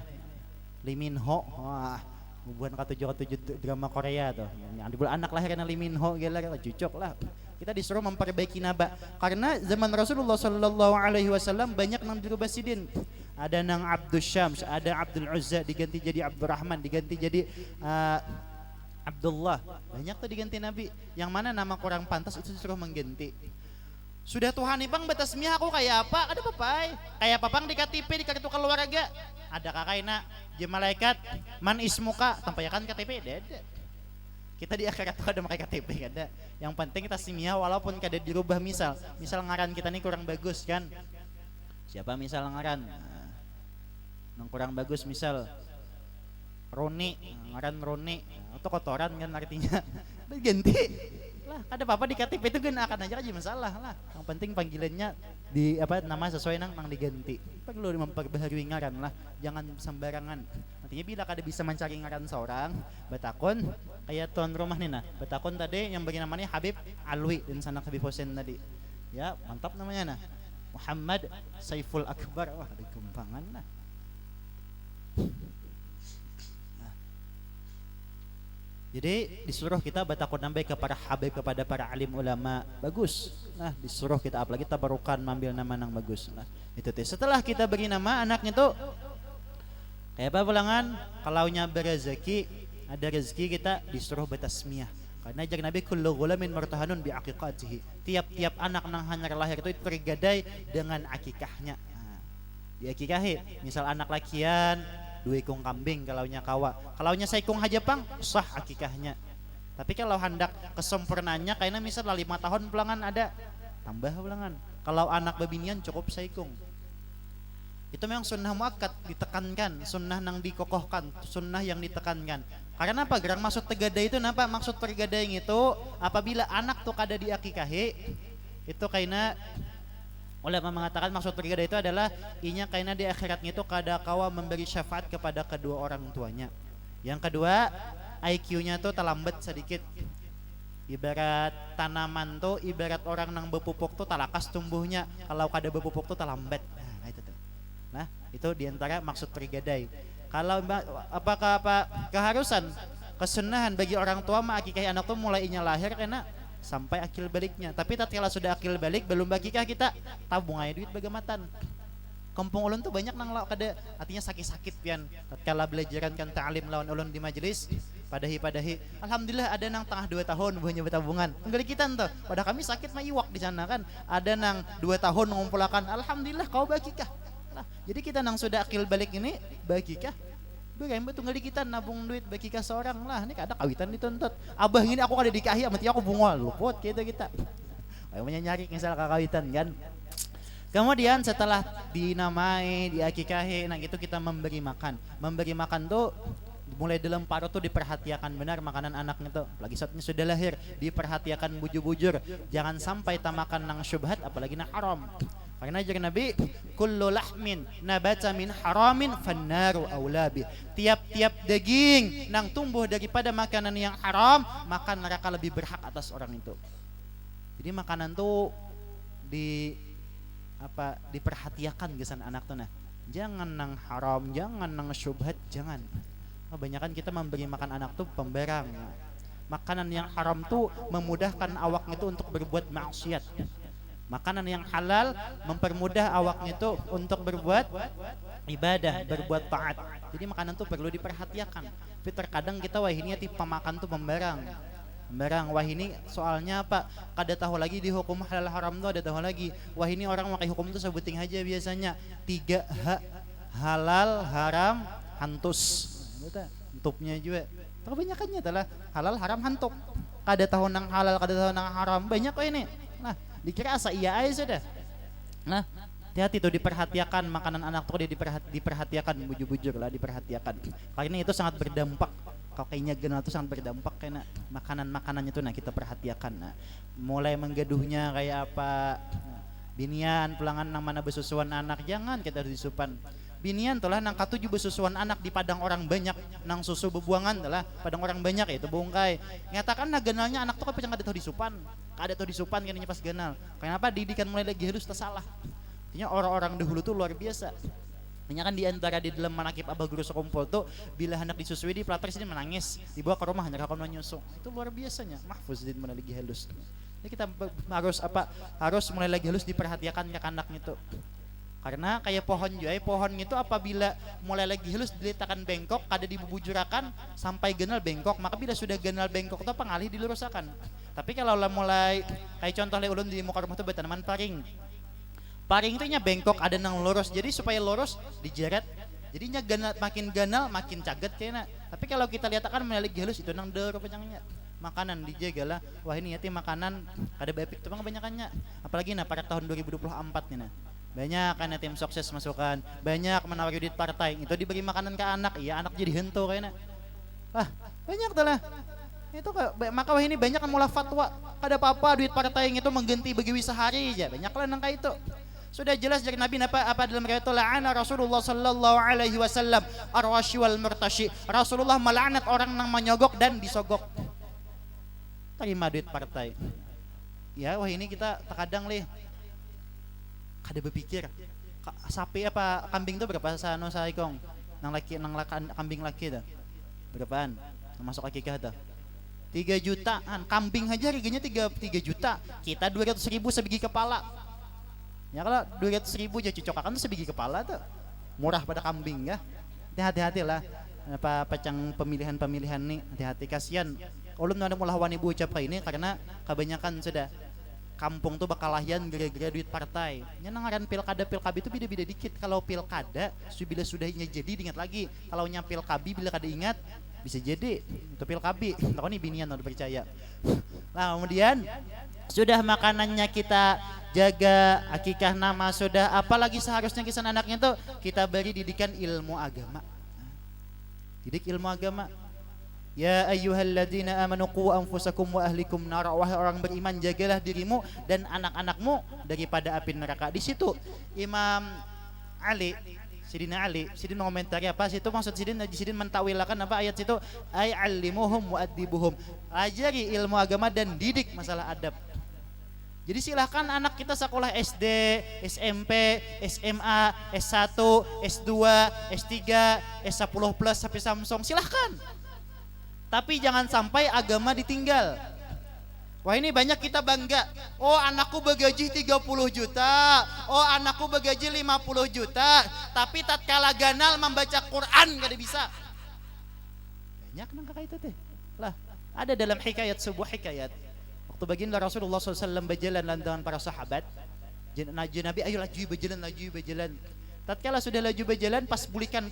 Lee Min Ho, wah bukan katujuh drama Korea tuh. Yang bulan anak lahirnya Lee Min Ho gila cucok lah. Kita disuruh memperbaiki nama karena zaman Rasulullah sallallahu alaihi wasallam banyak nang dirubah sidin. Ada nang Abdul Syams, ada Abdul Uzza diganti jadi Abdurrahman, diganti jadi Abdullah. Banyak tuh diganti Nabi. Yang mana nama kurang pantas itu disuruh mengganti. Sudah Tuhan nih bang batasmiyah aku kayak apa? Ada papai. Kayak apa bang di KTP di kartu keluarga? Ada kakaknya je malaikat man ismuka tampayakan KTP ada. Kita di akhirat tuh ada pakai KTP ada. Yang penting kita tasmiyah walaupun kada dirubah misal ngaran kita nih kurang bagus kan. Siapa misal ngaran? Nang kurang bagus misal Roni, ngaran Roni atau kotoran kan artinya. Ganti lah ada apa-apa di KTP itu kan akan aja masalah lah. Yang penting panggilannya di apa nama sesuai nang diganti. Perlu memperbaharui ngaran lah, jangan sembarangan. Artinya bila kada bisa mencari ngaran seorang, batakon kayak tuan rumah nih nah. Batakon tadi yang bagi namanya Habib Alwi dan sanak Habib Hussein tadi. Ya, mantap namanya nah. Muhammad Saiful Akbar. Wah, ada kempangan nah. Jadi disuruh kita batakon nambah kepada habib kepada para alim ulama bagus. Nah disuruh kita apalagi tabarukan mengambil nama yang bagus. Nah itu teh. Setelah kita beri nama anaknya tuh kayak apa pulangan? Kalaunya berezeki ada rezeki kita disuruh batasmiyah. Karena jak Nabi kullu ghulamin martahanun bi aqiqatihi. Tiap-tiap anak nang hanyar lahir itu tergadai dengan akikahnya. Nah, di akikahi misal anak lakian 2 ekong kambing kalaunya kawa. Kalaunya saikung haja pang sah akikahnya. Tapi kalau hendak kesempurnaannya kayaknya misal 5 tahun pulangan ada tambah pulangan. Kalau anak babinian cukup saikung. Itu memang sunnah muakkad ditekankan, sunnah nang dikokohkan, sunnah yang ditekankan. Karena apa? Gerang maksud tegadai itu napa? Maksud tergadai itu apabila anak tuh kada diakikahi itu kayaknya ulama mengatakan maksud tergadai itu adalah inya kayaknya di akhiratnya itu kada kawa memberi syafaat kepada kedua orang tuanya. Yang kedua IQ-nya tuh terlambat sedikit. Ibarat tanaman tuh ibarat orang nang bepupuk tuh talakas tumbuhnya. Kalau kada bepupuk tuh terlambat. Nah itu tuh. Nah itu diantara maksud tergadai. Kalau apakah keharusan kesunahan bagi orang tua mengakikahi anak tuh mulai inya lahir karena sampai akil baliknya. Tapi tatkala sudah akil balik belum bakikah kita tabung aja duit bagamatan. Kampung ulun tuh banyak nang kada artinya sakit-sakit pian tatkala belajaran kan ta'lim lawan ulun di majelis padahi. Alhamdulillah ada nang tengah 2 tahun buahnya bertabungan. Enggak kita tuh. Pada kami sakit mah iwak di sana kan. Ada nang 2 tahun ngumpulakan. Alhamdulillah kau bakikah. Nah, jadi kita nang sudah akil balik ini bakikah. Bagaimana tunggal di kita nabung duit bakikah seorang lah. Ini ada kawitan dituntut. Abah ini aku kada dikahi amat aku bungol luput kita. Ayo nyari misal kawitan kan. Kemudian setelah dinamai, diakikahi, nah gitu kita memberi makan. Memberi makan tuh mulai dalam parut tuh diperhatikan benar makanan anaknya tuh. Apalagi saatnya sudah lahir, diperhatikan bujur-bujur. Jangan sampai tamakan nang syubhat apalagi nang haram. Karena ajaran Nabi, kullu lahmin nabata min haramin fannaru aulabi. Tiap-tiap daging nang tumbuh daripada makanan yang haram, maka neraka lebih berhak atas orang itu. Jadi makanan tuh diperhatikan gesan anak tuh nah. Jangan nang haram, jangan nang syubhat, jangan. Kebanyakan kita memberi makan anak tuh pemberang. Makanan yang haram tuh memudahkan awaknya itu untuk berbuat maksiat. Makanan yang halal mempermudah awaknya itu untuk berbuat ibadah, berbuat taat. Jadi makanan tuh perlu diperhatikan. Tapi terkadang kita wah ini tipe makan tuh pemberang. Wah ini soalnya apa? Kada tahu lagi di hukum halal haram tuh ada tahu lagi. Wah ini orang pakai hukum tuh sebuting aja biasanya 3H halal haram hantus. Entupnya juga. Kebanyakannya adalah halal haram hantuk. Kada tahu nang halal, kada tahu nang haram. Banyak kok ini. Nah, dikira asa iya aja sudah. Nah, hati-hati tuh diperhatikan makanan anak tuh diperhatikan bujur-bujur lah diperhatikan. Karena itu sangat berdampak. Kalau kayaknya genal itu sangat berdampak karena makanan-makanannya tuh nah kita perhatikan. Nah, mulai menggaduhnya kayak apa? Binian pulangan nang mana besusuan anak jangan kita disupan. Binian telah nang katuju besusuan anak di padang orang banyak nang susu bebuangan telah padang orang banyak itu bungkai. Nyatakan nah genalnya anak tuh kan kada tahu disupan. Kada tahu disupan kan pas genal. Kenapa didikan mulai lagi halus tak salah. Artinya orang-orang dahulu tuh luar biasa. Hanya kan di antara di dalam manakib abah guru sekumpul tuh bila hendak disusui di pelatar sini menangis dibawa ke rumah hanya kakak menyusu itu luar biasanya mahfuz din mulai lagi halus. Jadi kita harus mulai lagi halus diperhatikan ke anaknya itu karena kayak pohon juga pohon itu apabila mulai lagi halus diletakkan bengkok kada dibubujurakan sampai genal bengkok maka bila sudah genal bengkok itu pengalih dilurusakan. Tapi kalau mulai kayak contoh ulun di muka rumah itu tanaman paring itu nya bengkok ada nang lurus jadi supaya lurus dijaret jadinya makin ganal makin caget kayaknya. Tapi kalau kita lihat kan menelik halus itu nang dero panjangnya makanan dijagalah. Wah ini ya makanan ada bepik tuh kebanyakannya apalagi nah pada tahun 2024 nih nah banyak kan tim sukses masukan banyak menawar duit partai itu diberi makanan ke anak iya anak jadi hento kayaknya. Wah banyak tuh lah itu maka wah ini banyak kan mulai fatwa kada apa-apa duit partai itu mengganti bagi sehari aja banyak lah nang kayak itu. Sudah jelas dari Nabi apa dalam riwayat la'ana Rasulullah sallallahu alaihi wasallam arwashi wal murtashi. Rasulullah melaknat orang yang menyogok dan disogok. Terima duit partai. Ya wah ini kita terkadang kada berpikir sapi apa kambing itu berapa sano saikong nang kambing laki itu berapaan masuk akikah itu 3 jutaan kambing aja harganya 3 juta kita 200.000 sebiji kepala. Ya kalau 200.000 aja cocokakan tuh sebiji kepala tuh murah pada kambing ya. Hati-hati lah apa pacang pemilihan nih hati-hati kasihan. Ulun ada mulah wani ucap ini karena kebanyakan sudah kampung tuh bakal lahian gara-gara duit partai. Nyangaran pilkada itu beda-beda dikit. Kalau pilkada bila sudahnya jadi diingat lagi. Kalau nyapil kabi bila kada ingat bisa jadi itu pilkabi. Tahu nih binian udah percaya. Nah kemudian sudah makanannya kita jaga akikah nama sudah apalagi seharusnya kisan anaknya tuh kita beri didikan ilmu agama. Didik ilmu agama. Ya ayyuhalladzina amanu qu anfusakum wa ahlikum nar. Wahai orang beriman jagalah dirimu dan anak-anakmu daripada api neraka. Di situ Imam Ali Sidina mengomentari apa situ maksud Sidin mentawilkan apa ayat situ ay allimuhum wa adibuhum. Ajari ilmu agama dan didik masalah adab. Jadi silahkan anak kita sekolah SD, SMP, SMA, S1, S2, S3, S10 plus sampai Samsung silahkan. Tapi jangan sampai agama ditinggal. Wah ini banyak kita bangga. Oh anakku bergaji 30 juta. Oh anakku bergaji 50 juta. Tapi tatkala ganal membaca Quran gak bisa. banyak nang kakak itu teh lah. Ada dalam hikayat, sebuah hikayat waktu baginda Rasulullah SAW berjalan dengan para sahabat, Nabi ayo laju berjalan. Tatkala sudah laju berjalan, pas bulikan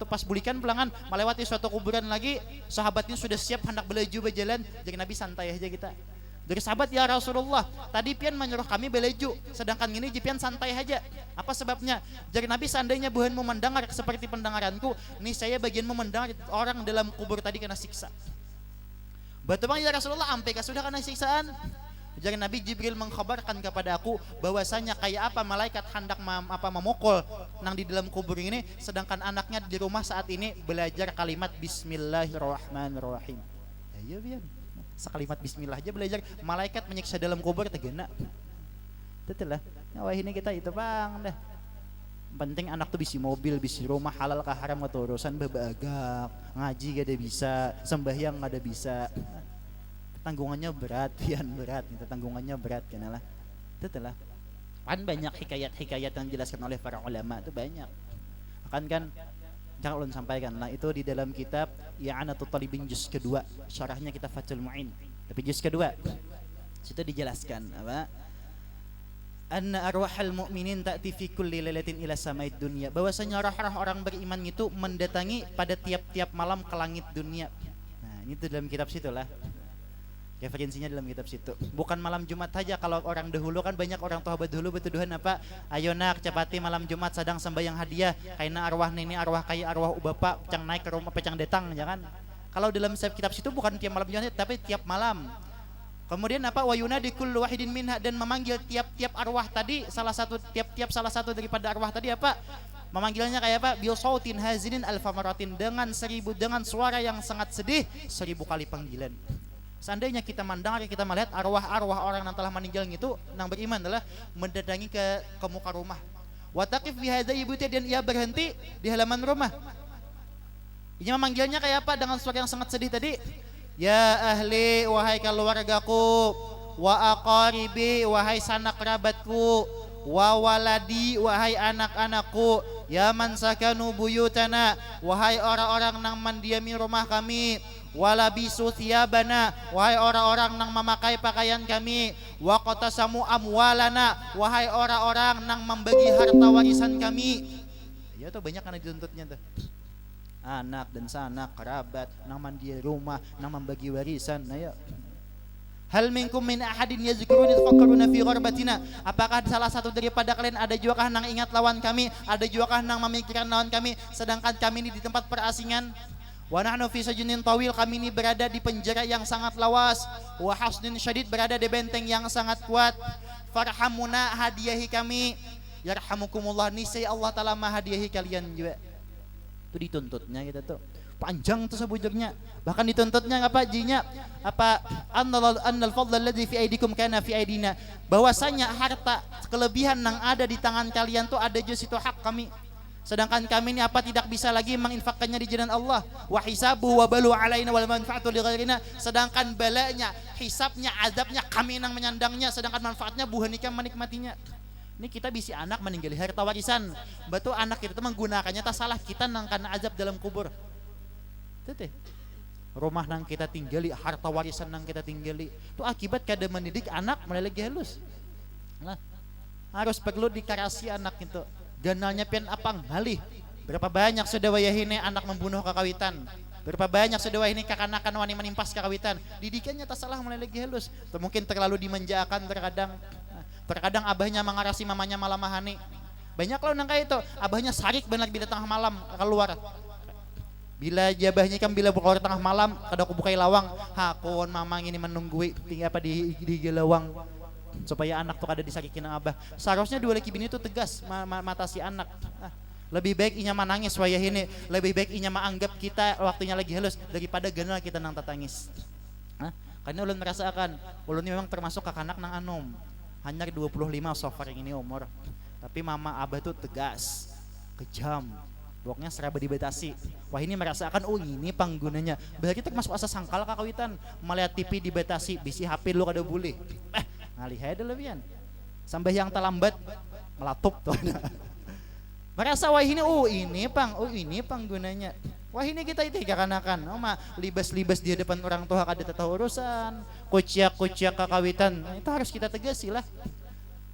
pas bulikan pelangan melewati suatu kuburan lagi, sahabatnya sudah siap hendak berlaju berjalan. Jadi Nabi santai aja kita. Dari sahabat, ya Rasulullah, tadi pian menyuruh kami berlaju, sedangkan ini jipian santai aja. Apa sebabnya? Jadi Nabi, seandainya buhan mau mendengar seperti pendengaranku, nih saya bagian mau mendengar orang dalam kubur tadi kena siksa. Betul bang ya Rasulullah, ampe sudah kena siksaan. Jadi Nabi Jibril mengkhabarkan kepada aku bahwasanya kayak apa malaikat hendak memukul nang di dalam kubur ini, sedangkan anaknya di rumah saat ini belajar kalimat Bismillahirrahmanirrahim. Ya biar sekalimat Bismillah aja belajar, malaikat menyiksa dalam kubur tegena. Itulah. Nah, wah ini kita itu bang dah. Penting anak tuh bisi mobil, bisi rumah, halal kah haram atau urusan babagak, ngaji gak ada bisa, sembahyang gak ada bisa. Tanggungannya berat, pian berat, gitu. Tanggungannya berat kenalah. Itulah. Kan banyak hikayat-hikayat yang dijelaskan oleh para ulama itu banyak. Kan jangan ulun sampaikan. Nah, itu di dalam kitab I'anatul Talibin juz kedua, syarahnya kitab Fathul Mu'in. Tapi juz kedua situ dijelaskan apa? Anna arwahal mu'minin ta'ti fi kulli lailatin ila sama'id dunya. Bahwasanya roh-roh orang beriman itu mendatangi pada tiap-tiap malam ke langit dunia. Nah, ini tuh dalam kitab situlah. Referensinya dalam kitab situ. Bukan malam Jumat saja. Kalau orang dahulu kan banyak orang tua dahulu betuduhan apa? Ayo nak cepati malam Jumat sedang sembahyang hadiah. Kaina arwah nini arwah kaya arwah bapak pecang naik ke rumah pecang datang, jangan. Kalau dalam kitab situ bukan tiap malam Jumat tapi tiap malam. Kemudian apa? Wayuna di kullu wahidin minha, dan memanggil tiap-tiap arwah tadi salah satu daripada arwah tadi apa? Memanggilnya kayak apa? Bil sautin hazinin alfamaratin, dengan suara yang sangat sedih 1000 kali panggilan. Seandainya kita mendengar, kita melihat arwah-arwah orang yang telah meninggal itu, yang beriman adalah mendatangi ke muka rumah. Wataqif fi hadza ibuti, dan ia berhenti di halaman rumah. Ini memanggilnya kayak apa? Dengan suara yang sangat sedih tadi. Ya ahli, wahai keluargaku, wa aqaribi, wahai sanak kerabatku, wa waladi, wahai anak-anakku, ya man sakanu buyutana, wahai orang-orang yang mendiami rumah kami, walabisu thiyabana, wahai orang-orang yang memakai pakaian kami, wa qatasamu amwalana, wahai orang-orang yang membagi harta warisan kami. Ya tuh banyak kan dituntutnya tuh. Anak dan sanak, kerabat, nang mandi rumah, nang membagi warisan. Nah ya. Hal minkum min ahadin yazkuruni tafakkaruna fi gharbatina. Apakah salah satu daripada kalian ada juga kah nang ingat lawan kami, ada juga kah nang memikirkan lawan kami, sedangkan kami ini di tempat perasingan? Wa nahnu fi sajinin tawil, kami ini berada di penjara yang sangat lawas. Wa hasnin syadid, berada di benteng yang sangat kuat. Farhamuna, hadiahi kami. Yarhamukumullah, niscaya Allah Ta'ala menghadiahi kalian juga. Itu dituntutnya kita tuh. Panjang tuh sebujurnya. Bahkan dituntutnya apa jinya? Apa annal fadla alladzi fi aidikum kana fi aidina. Bahwasanya harta kelebihan yang ada di tangan kalian tuh ada juz itu hak kami. Sedangkan kami ini apa tidak bisa lagi menginfakkannya di jalan Allah. Wa hisabu wa balu alaina wal manfaatu li ghairina. Sedangkan balanya, hisabnya, azabnya kami yang menyandangnya, sedangkan manfaatnya buhanika menikmatinya. Ini kita bisi anak meninggali harta warisan. Betul anak kita itu menggunakannya tak salah, kita nang karena azab dalam kubur. Itu teh. Rumah nang kita tinggali, harta warisan nang kita tinggali. Itu akibat kada mendidik anak melelegi halus. Nah, harus perlu dikarasi anak itu. Ganalnya pian apang halih. Berapa banyak sudah wayahine anak membunuh kakawitan. Berapa banyak sudah wayahine kakanakan wani menimpas kakawitan. Didikannya tak salah melelegi halus. Atau mungkin terlalu dimanjakan terkadang. Terkadang abahnya mengarasi mamanya malam mahani. Banyak loh nang kayak itu. Abahnya sarik benar bila tengah malam keluar. Bila jabahnya kan bila keluar tengah malam kada aku bukai lawang. Hakon mamang ini menunggui tinggal apa di gelawang. Supaya anak tuh kada disakitin ng abah. Seharusnya dua laki bini itu tegas mata si anak. Lebih baik inya menangis wayah ini. Lebih baik inya menganggap kita waktunya lagi halus daripada ganal kita nang tatangis. Karena ulun merasakan ulun memang termasuk kakanak nang anom. Hanya 25 so far ini umur. Tapi mama abah tuh tegas, kejam. Pokoknya seraba dibatasi. Wah ini merasakan, oh ini panggunanya. Berarti termasuk asa sangkal kakawitan. Melihat TV dibatasi, bisi HP lu kada boleh. Ngalih aja dulu pian. Sampai yang terlambat melatup tuh. Merasa wah ini, oh ini panggunanya. Wah ini kita itu kekanakan, libas-libas di depan orang tua kada tahu urusan, kuciak-kuciak kakawitan, nah, itu harus kita tegasi lah,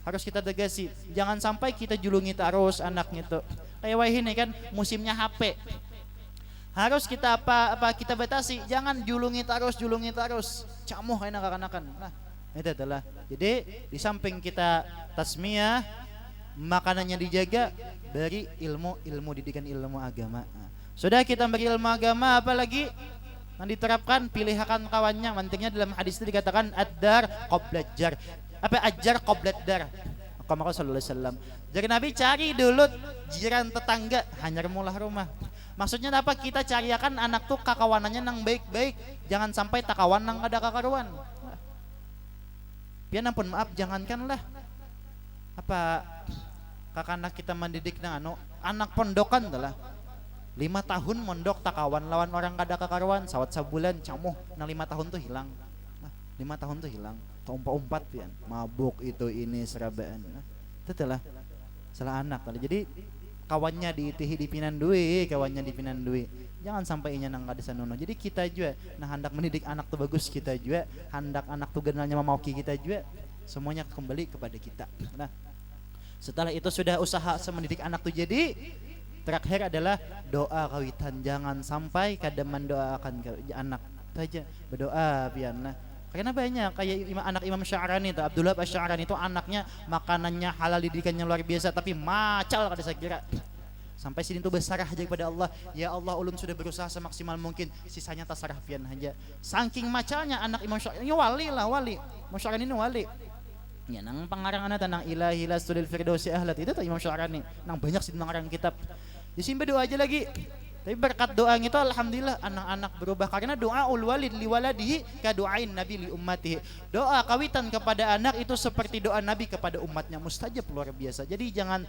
harus kita tegasi, jangan sampai kita julungi terus anaknya tuh. Kayak wah ini kan musimnya HP, harus kita apa kita batasi, jangan julungi terus, camuh kayak kekanakan. Nah itu adalah, jadi di samping kita tasmiyah, makanannya dijaga, beri ilmu didikan ilmu agama. Sudah kita beri ilmu agama, apalagi yang diterapkan, pilihakan kawannya. Mantingnya dalam hadis itu dikatakan ad-dar qabla jar. Apa ajar qabla dar. Maka sallallahu alaihi wasallam. Jadi Nabi cari dulu jiran tetangga, hanya mulah rumah. Maksudnya apa? Kita cariakan anak tuh kakawanannya nang baik-baik, jangan sampai takawan nang ada kakaruan. Biar ampun maaf, jangankanlah apa kakak kita mendidik nang anak pondokan adalah 5 tahun mondok takawan lawan orang kada kakaruan, sawat sabulan camuh, nah 5 tahun tuh hilang. Nah, 5 tahun tuh hilang. Umpat pian, mabuk itu ini serabaan. Nah, itu adalah salah anak. Jadi kawannya dipinan duit, jangan sampai inya nang kada sanono. Jadi kita juga nah hendak mendidik anak tuh bagus, kita juga hendak anak tuh genalnya memauki kita juga, semuanya kembali kepada kita. Nah, setelah itu sudah usaha mendidik anak tuh, jadi terakhir adalah doa kawitan, jangan sampai kada mendoakan anak. Itu aja berdoa pian. Nah, karena banyak kayak anak Imam Sya'rani itu, Abdullah Asy-Sya'rani itu anaknya makanannya halal, didikannya luar biasa, tapi macal kada sakira. Sampai sini tuh besarah aja kepada Allah, ya Allah ulun sudah berusaha semaksimal mungkin, sisanya tasarah pian aja. Saking macalnya anak Imam Sya'rani, ini wali. Imam Sya'rani ini wali. Ya nang pangarangan nang ilahi lastul firdausi ahlat itu tuh Imam Sya'rani. Nang banyak sih nang kitab. Disimba doa aja lagi. Tapi berkat doa itu alhamdulillah anak-anak berubah, karena doa ul walid li waladihi ka doain nabi li ummatihi. Doa kawitan kepada anak itu seperti doa Nabi kepada umatnya, mustajab luar biasa. Jadi jangan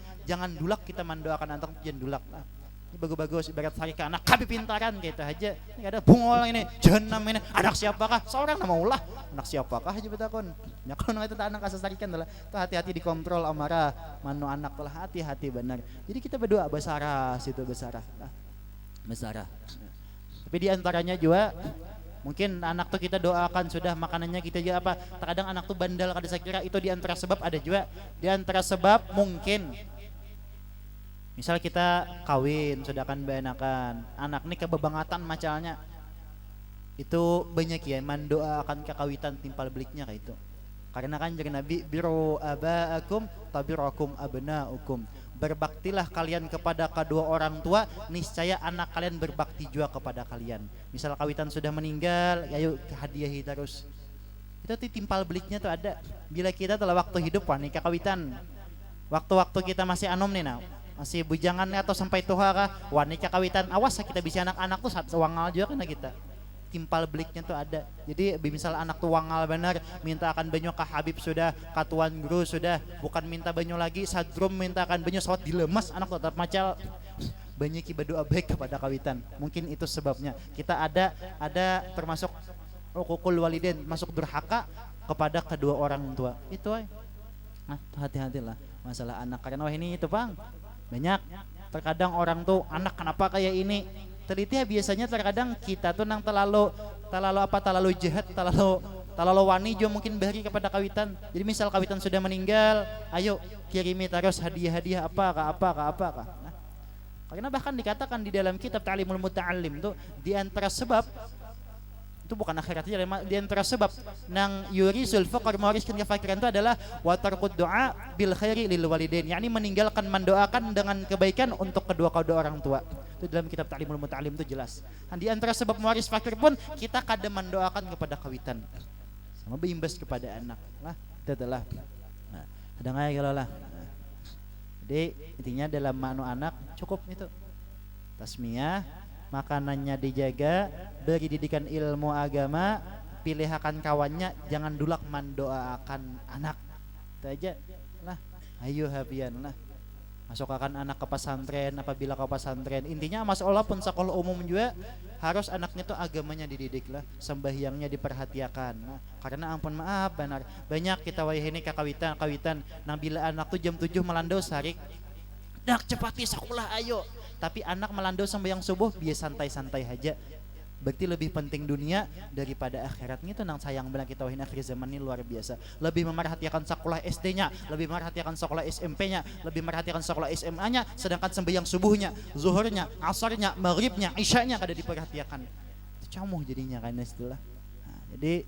dulak kita mendoakan anak, jangan dulak. Nah, ini bagus-bagus ibarat hari ke anak kabi pintaran kita aja. Ini ada bungol ini, jenam ini, anak siapakah? Seorang nama ulah. Anak siapakah aja betakon. Ya kalau itu anak kasasarikan adalah tuh hati-hati dikontrol amarah, manu anak telah hati-hati benar. Jadi kita berdoa besarah situ besarah. Nah, besarah. Tapi diantaranya juga mungkin anak tuh kita doakan sudah makanannya kita juga apa. Terkadang anak tuh bandel kada saya kira, itu diantara sebab ada juga. Diantara sebab mungkin misal kita kawin sudah kan beanakan anak nih kebebangatan macalnya, itu banyak ya mendoakan kekawitan timpal beliknya kayak itu. Karena kan jadi Nabi biru abaakum tabirakum abnaukum, berbaktilah kalian kepada kedua orang tua, niscaya anak kalian berbakti juga kepada kalian. Misal kawitan sudah meninggal, ayo hadiahi terus. Itu timpal beliknya tuh ada. Bila kita telah waktu hidup nikah kawitan, waktu-waktu kita masih anom nih masih bujangan atau sampai tua kah, nikah kawitan, awas kita bisa anak-anak tuh satu wangal juga kena kita. Timpal beliknya tuh ada. Jadi misal anak tuh wangal benar, minta akan banyu ke Habib sudah, katuan guru sudah, bukan minta banyu lagi, sadrum minta akan banyu sawat dilemas, anak tetap macal. Banyak berdoa baik kepada kawitan. Mungkin itu sebabnya. Kita ada termasuk uququl walidain, masuk durhaka kepada kedua orang tua. Itu ay. Nah, hati-hatilah masalah anak. Karena ini itu Bang. Banyak terkadang orang tuh anak kenapa kayak ini? Teliti biasanya terkadang kita tuh nang terlalu jahat, terlalu wani juga mungkin beri kepada kawitan. Jadi misal kawitan sudah meninggal, ayo kirimi terus hadiah-hadiah apa kah. Nah, karena bahkan dikatakan di dalam kitab Ta'limul Muta'allim tuh di antara sebab itu bukan akhiratnya, di antara sebab nang yurisul faqr mewariskan kefakiran itu adalah wa tarkud doa bil khairi lil walidain, yakni meninggalkan mendoakan dengan kebaikan untuk kedua orang tua. Itu dalam kitab Ta'limul Muta'allim itu jelas. Dan di antara sebab mewaris fakir pun kita kadang mendoakan kepada kawitan sama berimbas kepada anak. Lah, itu adalah. Nah, ada nggak kalau lah. Jadi intinya dalam manu anak cukup itu. Tasmiyah, makanannya dijaga, beri didikan ilmu agama, pilihakan kawannya, jangan dulak mendoakan anak. Itu aja lah. Ayo habian lah. Masukkan anak ke pesantren apabila ke pesantren. Intinya masalah pun sekolah umum juga harus anaknya tuh agamanya dididik lah, sembahyangnya diperhatikan. Nah, karena ampun maaf benar banyak kita wayahini kawitan nang bila anak tuh jam 7 melandau sarik. Dak cepati sekolah ayo. Tapi anak melandau sembahyang subuh biasa santai-santai aja. Berarti lebih penting dunia daripada akhiratnya. Itu nang sayang benar kita wahin akhir zaman ini luar biasa. Lebih memerhatikan sekolah SD-nya, lebih memerhatikan sekolah SMP-nya, lebih memerhatikan sekolah SMA-nya, sedangkan sembahyang subuhnya, zuhurnya, asarnya, maghribnya, isyanya kada diperhatikan. Itu camuh jadinya kan istilah. Nah, jadi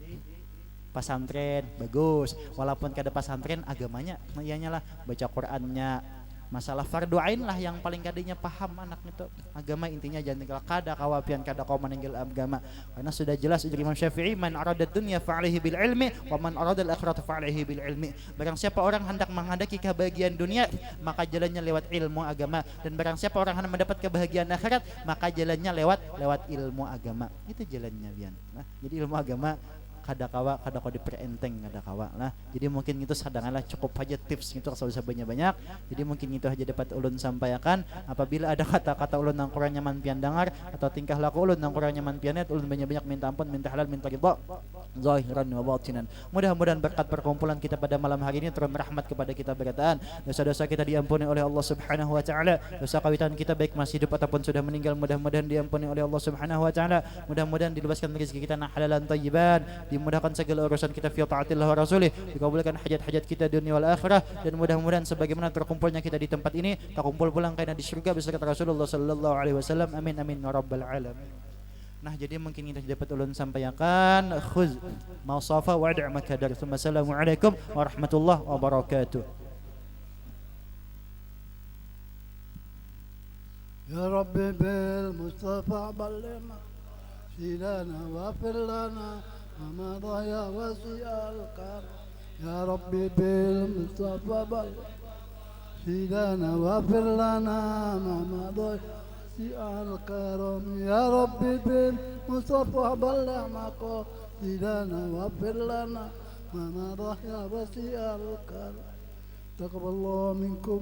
pesantren bagus, walaupun kada pesantren agamanya ianya lah, baca Qur'annya. Masalah fardu ain lah yang paling kadinya paham anak itu. Agama intinya jangan tinggal kada kawapian kada kau meninggal agama. Karena sudah jelas ujar Imam Syafi'i, man arada dunya fa'alaihi bil ilmi wa man arada al akhirata fa'alaihi bil ilmi. Barang siapa orang hendak menghendaki kebahagiaan dunia, maka jalannya lewat ilmu agama, dan barang siapa orang hendak mendapat kebahagiaan akhirat, maka jalannya lewat ilmu agama. Itu jalannya Bian. Nah, jadi ilmu agama kada kawa diperenteng kada kawa lah. Jadi mungkin itu sadanganlah cukup aja tips itu asal usah banyak. Jadi mungkin itu aja dapat ulun sampaikan. Apabila ada kata-kata ulun yang kurang nyaman pian dengar atau tingkah laku ulun yang kurang nyaman pian net, ulun banyak-banyak minta ampun, minta halal, minta ridha zahiran wa batinan. Mudah-mudahan berkat perkumpulan kita pada malam hari ini turun rahmat kepada kita berataan. Dosa-dosa kita diampuni oleh Allah Subhanahu wa taala. Dosa kawitan kita baik masih hidup ataupun sudah meninggal mudah-mudahan diampuni oleh Allah Subhanahu wa taala. Mudah-mudahan diluaskan rezeki kita halalan thayyiban, dimudahkan segala urusan kita fi taatillah wa rasulih, dikabulkan hajat-hajat kita dunia wal akhirah, dan mudah-mudahan sebagaimana terkumpulnya kita di tempat ini tak kumpul pulang karena di surga beserta Rasulullah sallallahu alaihi wasallam. Amin amin ya rabbal alamin. Nah, jadi mungkin kita dapat ulun sampaikan khuz ma safa wa da' makadar. Assalamualaikum warahmatullahi wabarakatuh.
يا ربي بالمصطفى بلغنا شيلنا واغفر لنا وما ضيع وسيء الكرم. يا ربي بالمصطفى بلغنا شيلنا واغفر لنا وما ضيع وسيء الكرم. يا ربي بالمصطفى بلغ مقاصدنا واغفر لنا وما ضيع وسيء الكرم. تقبل الله منكم